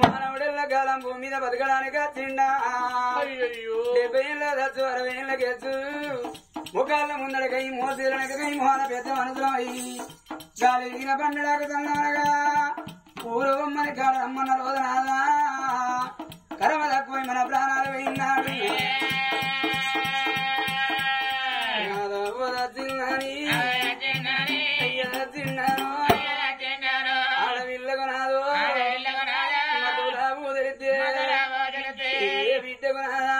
మానవుడెల్ల కాలం భూమి మీద బతకడానికి వచ్చిండా 70 ఏళ్ళ దచ్చు 60 ఏళ్ళ గెచ్చు ముఖాల ముందడకై మోసీలనకై మోహన పెద్ద మనసులం అయ్యి గాలి ఎగిన పండుగ తన్నానగా ఊరు బొమ్మని కాడ అమ్మన్న రోజనాదా కరమ తక్కువ మన ప్రాణాలు పోయినాడు తిన్నాని అయ్య తిన్నాను ఆడవిల్లకు నాదు మధురాబు తెలితే ఏ బిడ్డకు నాదా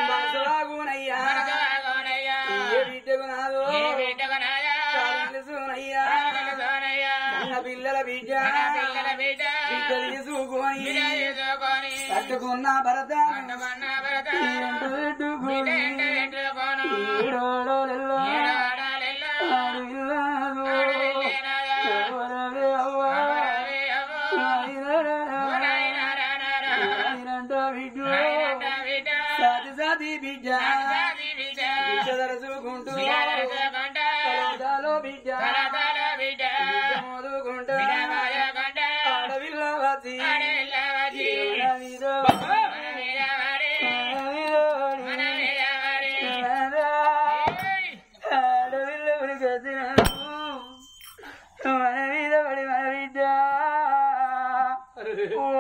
మనసులాగునయ్యా ఏ బిడ్డకు నాదు తెలుసునయ్యా అన్న పిల్లల బిడ్డ బిడ్డ తీసుకొని కట్టుకున్న భరత సాది బిడ్డ బిడ్డ దరచుకుంటూ బిడ్డ మోదుకుంటూ ఆడవిల్ల వచ్చి ఆడవిల్ల ఉరికొచ్చినాను మన మీద పడి మన బిడ్డ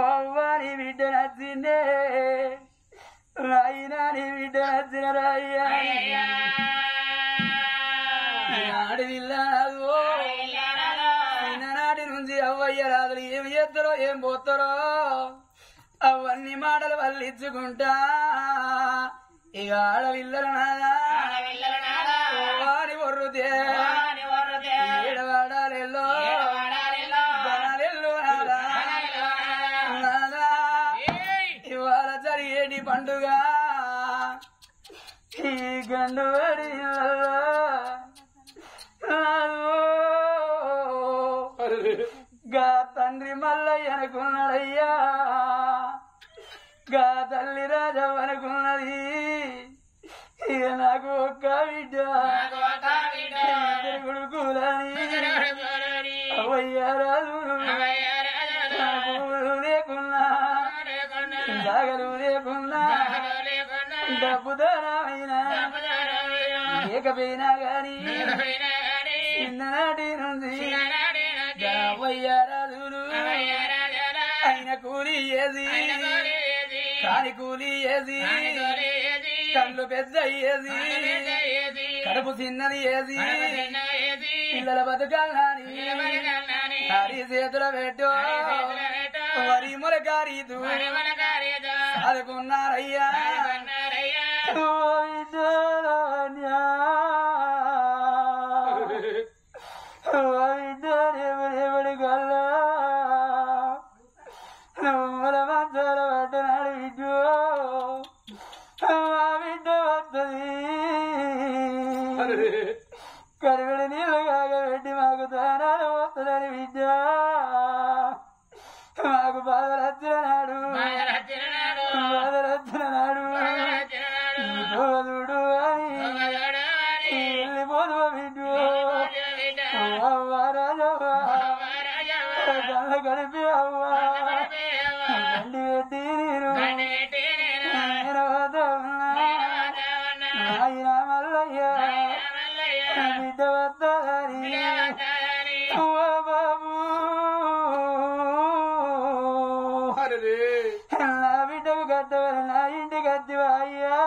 అవ్వని బిడ్డ నచ్చిందే రాయినా నీ బిడ్డ నచ్చిన రాయ్యా ఆడవిల్లాదు నాటి నుంచి అవ్వయ్య రాదులు ఏమి చేస్తారో ఏం పోతారో అవన్నీ మాటలు వల్లించుకుంటా ఇక ఆడవిల్లలు నాదా వారి ఒర్రుతే ఏడవాడాలెల్లో బనాలెల్లు నాదా నాదా ఇవాళ జరిగేటి పండుగ ఈ గండువాడి గా తండ్రి మల్లయ్య అనుకున్నాడయ్యా గా తల్లి రాజవనుకున్నది ఇక నాకు ఒక్క బిడ్డ కొడుకులని అవయ్యా రాజు లేకున్నా జాగలు లేకున్నా డబ్బుదానమైనా లేకపోయినా గాని చిన్ననాటి నుంచి అవయ్యారాజులు ఆయన కూలి ఏది కాని కూలి ఏది కళ్ళు పెద్ద ఏది కడుపు చిన్నది ఏది పిల్లల బతుకాలని హరి చేతుల పెట్టు వరి మొలకారీదు చదువుకున్నారయ్యా ఎవడి గల్లా మన మంచాల పట్టనాడు బిడ్డు మా బిడ్డ వస్తుంది కడివిడి నీళ్ళు కాగబెట్టి మాకు దానాలు వస్తుందని బిడ్డ మాకు బాధలు వచ్చిన నాడు చూడు అని వెళ్ళిపోదు బిడ్డు అవ్వారాజవ్వా కళ్ళ కలిపి అవ్వా బండి పెట్టి నేను ఆయన మల్లయ్య బిడ్డ వద్దని బాబు నా బిడ్డకు కట్టవని నా ఇంటికి వద్దివా అయ్యా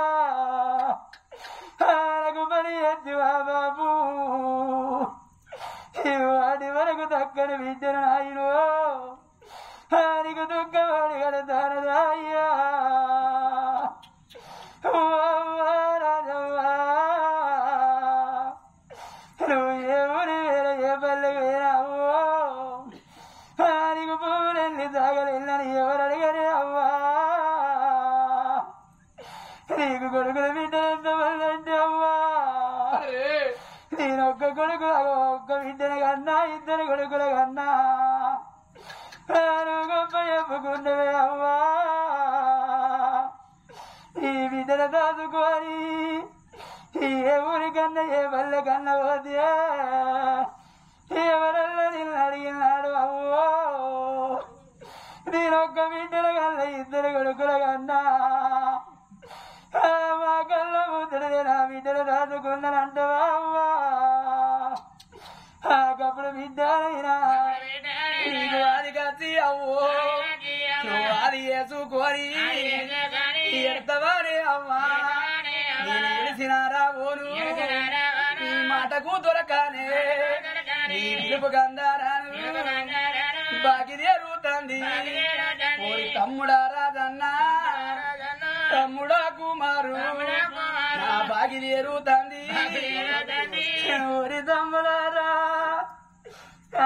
నాకు పని ఎత్తివా బాబు వాడి వరకు దక్కని బిడ్డను నాయను నీకు దుఃఖవాడి కడతానదా అయ్యా రాజవ్వా నువ్వు ఏ ఊరి వేరే ఏ పల్లెకి వేరావు నీకు పువ్వులెళ్ళి తాగలెళ్ళని ఎవరు అడిగని అవ్వా నీకు కొడుకుల బిడ్డ ఎంతమంది అవ్వా నేనొక్క కొడుకు ఒక్క బిడ్డల కన్నా ఇద్దరు కొడుకుల కన్నా నువ్వు గొప్ప చెప్పుకున్నవే అవ్వా ఈ బిడ్డల దాచుకొని ఏ ఊరికన్నా ఏ పల్లె కన్నా పోతే ఎవరన్నా నిన్ను అడిగినాడు అవ్వో నేనొక్క బిడ్డల కన్నా ఇద్దరు కొడుకుల కన్నా మా కళ్ళ ముద్దడే నా బిడ్డలు రాసుకున్నానంటవా అమ్మా అప్పుడు బిడ్డలైనా నీకు అది కత్తి అవ్వో నువ్వు అది వేసుకొని ఎడతవాడే అమ్మా నేను ఎడిసినారా ఓను ఈ మాటకు దొరకానే నీ పిలుపు గంధారాను బాకి జరుగుతుంది ఓరి తమ్ముడా రాదన్నా తమ్ముడా కుమారు నా బాకి జరుగుతుంది ఓరి తమ్ముడారా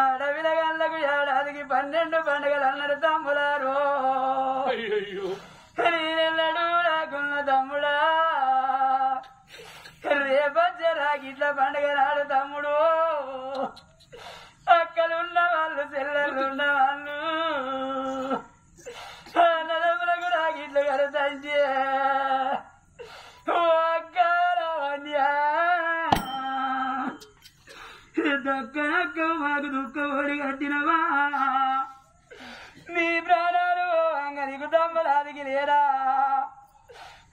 ఆడవిల గళ్ళకు ఏడాదికి 12 పండుగలు అన్నాడు తమ్ములారో నేనెన్నడూ నాకున్న తమ్ముడా రేపచ్చరాగిట్ల పండుగ నాడు తమ్ముడు అక్కలున్న వాళ్ళు చెల్లెలున్న వాళ్ళు నలుగులకు రాగిట్లు కడతంటే దక్కనక్క మాకు దుఃఖపడి కట్టినవా నీ ప్రాణాలు అంగనికి తమ్మలాదికి లేరా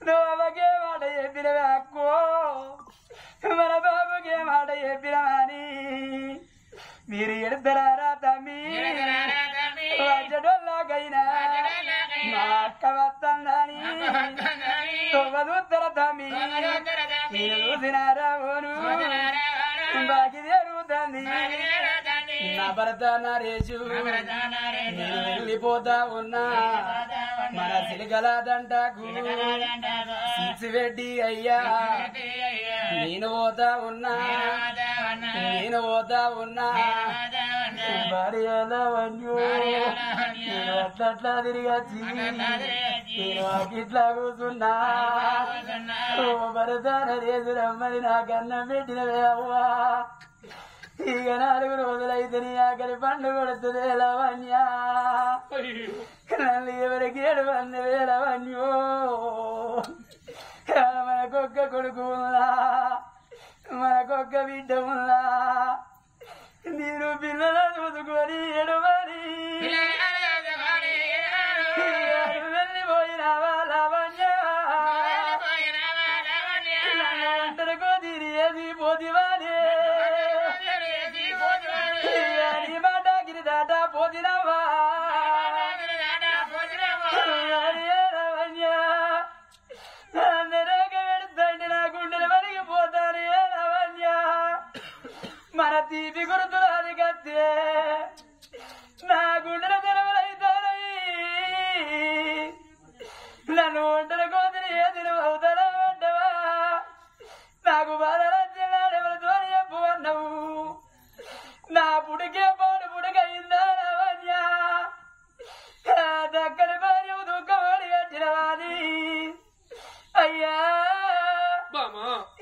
నువ్వకే మాట చెప్పినవే అక్కో మన బాబుకే మాట చెప్పినవాని మీరు ఎడతారా తమ్మి వచ్చడోళ్ళకైనా మా అక్క వస్తుందని తొవ్వదుత్తర తమ్మి మీరు చూసినారా ఓను బాకి జరుగుతుంది నా భర్త నరేషు నేను వెళ్ళిపోతా ఉన్నా మన సిలిగలదంటకు సిరిసిరెడ్డి అయ్యా నేను పోతా ఉన్నా భార్యల వన్యూ నేను అట్లా తిరిగచ్చి నేను ఇట్లా కూర్చున్నా ఓ భరత నరేషు రమ్మని నాకు అన్నం పెట్టినవే అవ్వా ఇక 4 రోజులైతే నీ ఆఖరి పండు కొడుతుంది లవన్యా నన్ను ఎవరికి 7 లవన్యో మనకొక్క కొడుకు ఉందా మనకొక్క బిడ్డ ఉందా నేను పిల్లల చూసుకొని ఎడమని వెళ్ళిపోయినావా లవన్యా ఒంటరికో తిరిగేసి పోతివానే మాట గిరిదాట పోతినవా పెడుతుంటే నా గుండెలు వరిగిపోతాను లవన్యా మన తీపి గుర్తులు అది కత్తే నా గుండెల తెరవలైతానయి నన్ను ఒంటరి కోతిని ఏ దినం అవుతారా అంటవా నాకు బాధలు వచ్చేవాడెవరితో చెప్పు అన్నావు నా పుడికే పాడు పుడకయిందా లవన్యా దక్కని భార్య దుఃఖపడి కట్టినవాది అయ్యా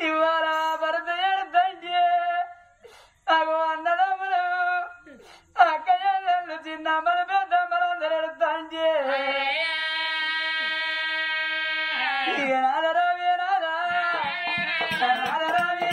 ఇవాళ భర్త ఏడుతంటే అగో అన్నదమ్ములు అక్క చెల్లెళ్ళు చిన్నమ్మలు పెద్దమ్మలందరూ ఎడుతంటే ఇక నాదరావే నాదా నాదరావే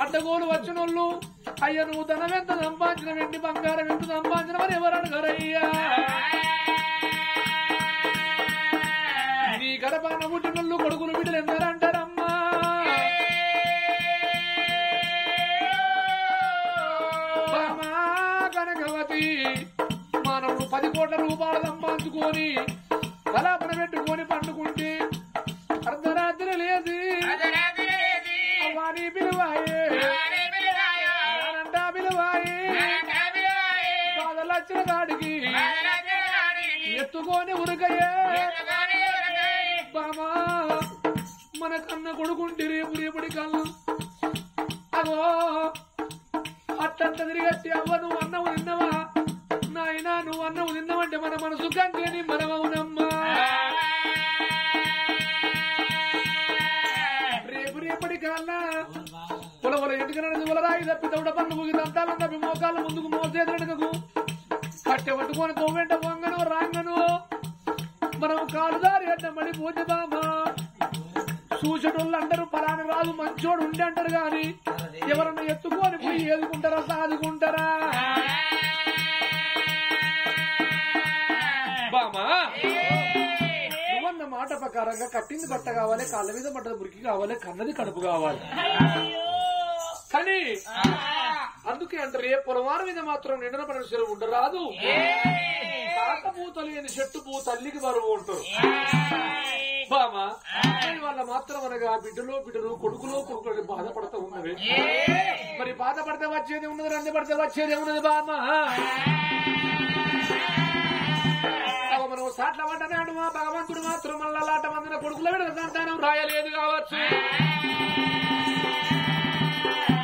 అడ్డగోలు వచ్చినోళ్ళు అయ్య నువ్వు ధనం ఎంత సంపాదించిన వెండి బంగారం ఎంత సంపాదించిన మరి ఎవరు అడగరయ్యా నీ గడపన పుట్టినోళ్ళు కొడుకులు బిడ్డలు ఎందరంటారమ్మా కనకవతి మానవుడు 10 కోట్ల రూపాయలు సంపాదించుకొని బలాపన పెట్టుకొని పండుకుంటే అర్ధరాత్రి లేదు వాణి పిలువాయే పిలువాయే బాధలచ్చిన కాడికి ఎత్తుకొని ఉరకయే బామా మన కన్న కొడుకుంటే రేపటి కళ్ళు అగో అట్టంత తిరిగచ్చి అవ్వ నువ్వు అన్నవు నిన్నవా నాయనా నువ్వు ఉంటే మన మనసు కంటేని మనమవునమ్మా రేపటి కన్నా పొలవల ఎందుకనది ఉలరాయి తప్పి తౌడ పన్ను ముగి దంతాలను తప్పి మోకాళ్ళ ముందుకు మోసేదనకు కట్టె పట్టుకొని తోవెంట పొంగను రాంగను మనం కాలుదారి అడ్డమని పోతే బామా చూసేటోళ్ళు అంటారు పలానా రాజు మంచోడు ఉండి అంటారు గాని ఎవరన్నా ఎత్తుకొని పోయి ఏదుకుంటారా సాదుకుంటారా బామా నువ్వన్న మాట ప్రకారంగా కట్టింది బట్ట కావాలి కాళ్ళ మీద పడ్డ మురికి కావాలి కన్నది కడుపు కావాలి కానీ అందుకే అంటారు ఏ పొలవారి మీద మాత్రం నిండిన పడిన చెరువు ఉండరాదు కాక పూతలేని చెట్టు పూ తల్లికి బరువు ఉంటారు బామా వాళ్ళ మాత్రం అనగా బిడ్డలు కొడుకులో బాధపడతా ఉన్నది మరి బాధపడితే వచ్చేది ఉన్నది రంది పడితే వచ్చేది ఉన్నది బామా మనం సాట్ల పడ్డనాడు మా భగవంతుడు మాత్రం మళ్ళా లాట మందిన కొడుకుల విడ సంతానం రాయలేదు కావచ్చు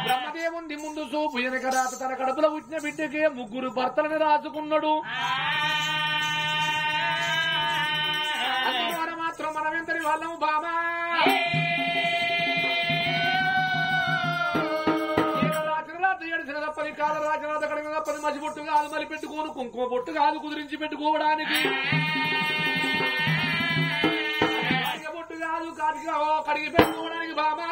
బ్రహ్మదేవుంది ముందు చూపు వెనక రాత తన కడుపులో పుట్టిన బిడ్డకే 3 భర్తలని రాసుకున్నాడు అందువల్ల మాత్రం మనం ఎంతటి వాళ్ళము బామా ఏడిసిన తప్పని కాల రాజనాథ కడిగిన తప్పని మసి బొట్టు కాదు మళ్ళీ పెట్టుకోను కుంకుమ బొట్టు కాదు కుదిరించి పెట్టుకోవడానికి బొట్టు కాదు కాటికి కడిగి పెట్టుకోవడానికి బామా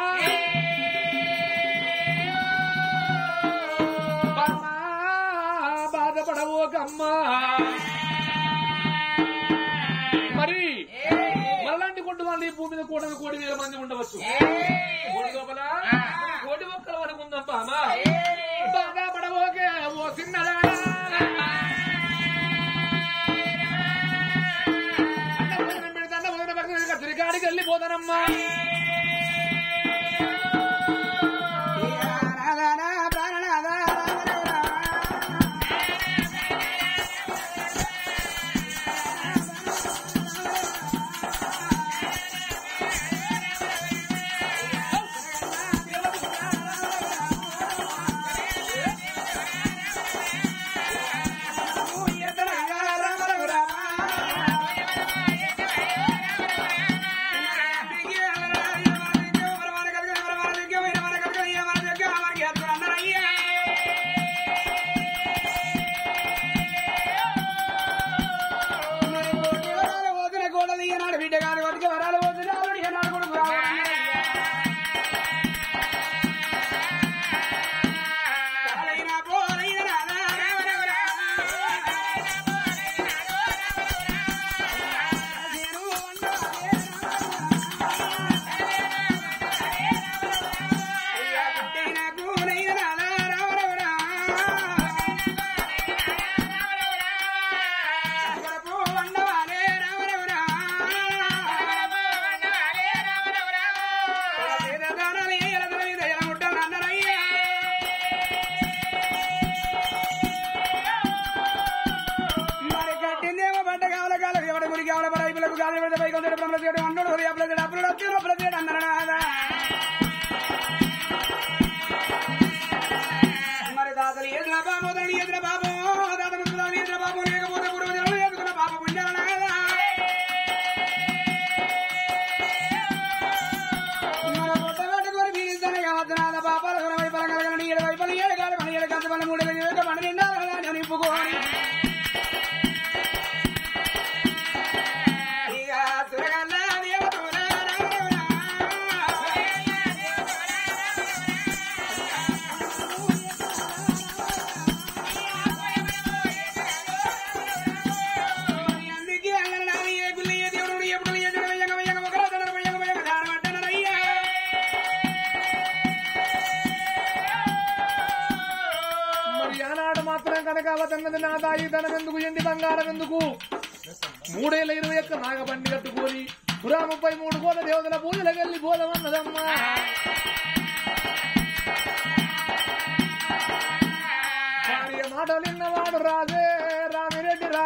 బాధపడవోకమ్మా మరి మళ్ళాంటి కొట్టు వాళ్ళు ఈ భూమి మీద 1,000,000 మంది ఉండవచ్చు లోపల 1,000,000 ఒక్కల వరకు ఉందమ్మా అమ్మా బాధపడవోకే ఓ చిన్నదా తిరిగాడికి వెళ్ళిపోతానమ్మా మరి దాతలు ఎదుర బాబు ఎదుర బాబు దాతలు ఎదుర బాబు లేకపోతే పూర్వజనులు ఎదుగున్న పాప పుణ్యాల వద్దనాథ పాపాల వైపల కలగని 7 వైపలు 7 కాలు 7 కంచ 3 పండు నిండా నింపుకోని కనకావతన్నది నా దాయి ధనమెందుకు ఎండి బంగారం ఎందుకు 3,21 నాగబండి కట్టుకొని 33 కోట్ల దేవతల పూజలకు వెళ్ళి పోదమన్నదమ్మా భార్య మాటలు విన్నవాడు రాజే రామిరెడ్డి రా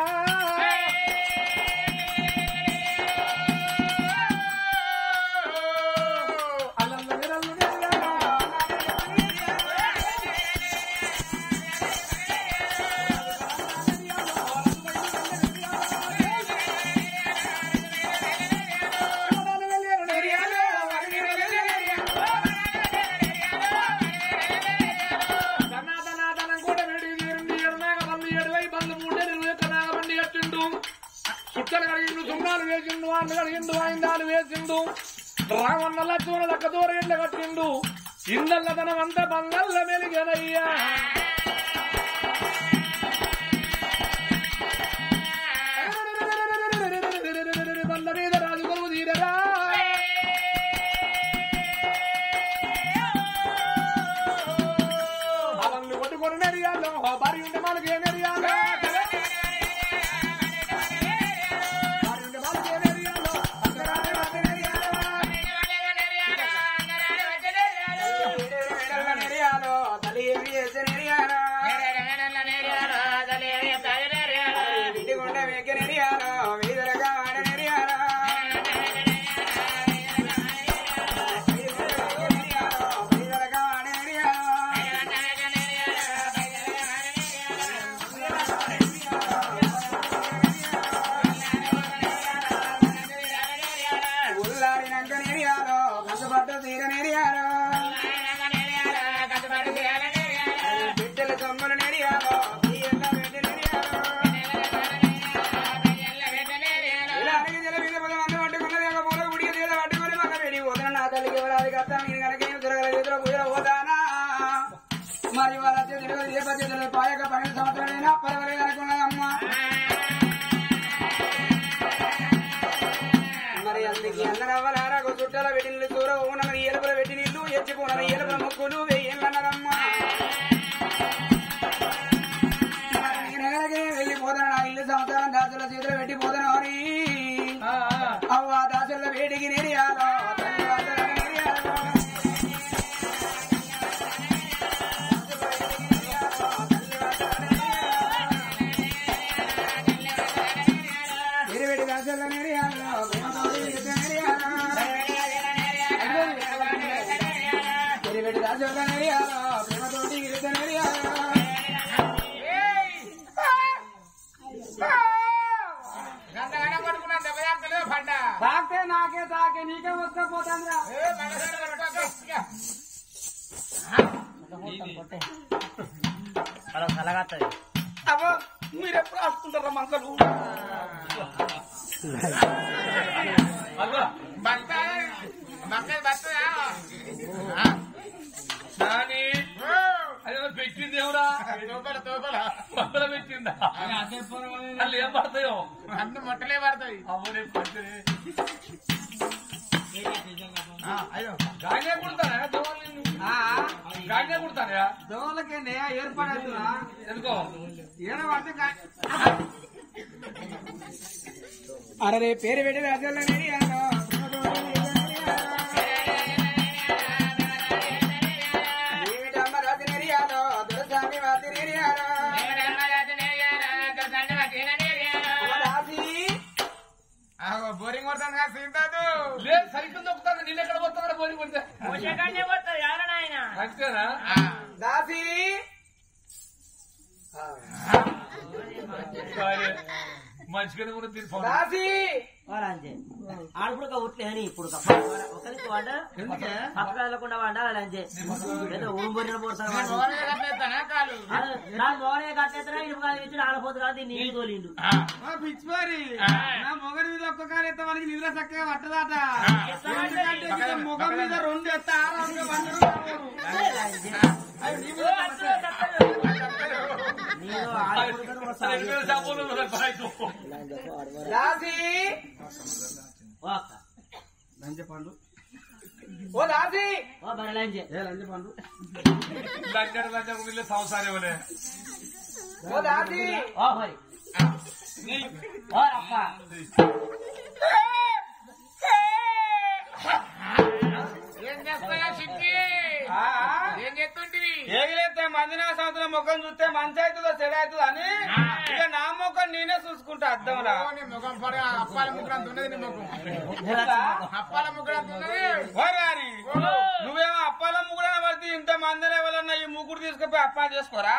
పచ్చలు కడిగిండు సున్నాలు వేసిండు వాళ్ళు కడిగిండు వాయిందాలు వేసిండు రామన్న లక్ష్మణ దక్క దూరేళ్ళ కట్టిండు ఇందల్ల తనమంతా బంగల్ల మెలిగనయ్యా బండ మీద రాజు కొలువు తీరరా అవన్ను కొట్టుకొని నెరియాలో భార్య ఉంటే మనకి నెరియాలో మరి వాళ్ళ ఏ పద్ధతులు పాయక 12 సంవత్సరాలైనా పర్వాలేదు అనుకున్నదమ్మా మరి అందుకే అన్నరవ్వలారా చుట్టాల పెట్టిన దూర ఊనని ఏలుపుల పెట్టి నీళ్లు ఎచ్చిపోనని ఏలుపుల మొక్కులు వెయ్యన్నరమ్మా నేనెగరగే వెళ్ళిపోతాను నా ఇల్లు సంవత్సరం దాసుల చేతులు పెట్టిపోతాను అని అవ్వ దాసుల వేడికి నేరియాలో తాకే నాకే తాకే నీకే వస్తపోతాంద్రా అబ్బో మీరెప్పుడు ఆడుకుంటారా మంకలు పెట్టింది ఎవరా మొట్టలు పెట్టిందా వాళ్ళు ఏం పడతాయో అన్ని మొట్టలే పడతాయి అవునే పడుతుంది గానే కుడతారా గానే కుడతారా దోమలకేండి ఏర్పడుతున్నా ఎందుకో ఏడ పడితే అరే పేరు పెట్టి రాజులు బోరింగ్ కొడతాను కదా సీతాదు లేదు సరిగ్గా దొక్కుతాను నీళ్ళు ఎక్కడ పోతాను బోరింగ్ కొడితే అంతేనా దాసి మంచిగానే కూడా తీసుకో దాసి ఆడుపుడుక ఉట్లే అని ఇప్పుడు ఒకరికి వండ పక్కకుండా వండాలి అంతే ఏదో ఊరిన పోతాను నా మోనే కట్టేస్తారా ఇనుపు కాదు ఇచ్చి ఆడపోతు కాదు నీళ్ళు తోలిండు పిచ్చి మరి నా మొగడి మీద ఒక్క కాలు ఎత్తే మనకి నిద్ర చక్కగా పట్టదాట మొగం మీద 2 ఎత్తే 6 పండు ఓ దాసి ఓ బరలంజే లంజ పండు లంజ సంవత్సరం ఓ దాసి ఓ హోయ్ ఓ అప్ప ఏం చేస్తాయా చిక్కి ఏం చేస్తుంటివి ఏగిలేస్తే మందినా సంవత్సరం ముఖం చూస్తే మంచి అవుతుందో చెడు అవుతుందో అని ఇక నా ముఖం నేనే చూసుకుంటా అర్థంలా ముఖం అప్పాల ముగ్గురంత ఉన్నది నీ ముఖం అప్పాల ముగ్గురంత ఉన్నది నువ్వేమో అప్పాల ముగ్గురన పడితే ఇంత మందిని ఎవరన్నా ఈ ముగ్గురు తీసుకుపోయి అప్పాలు చేసుకోరా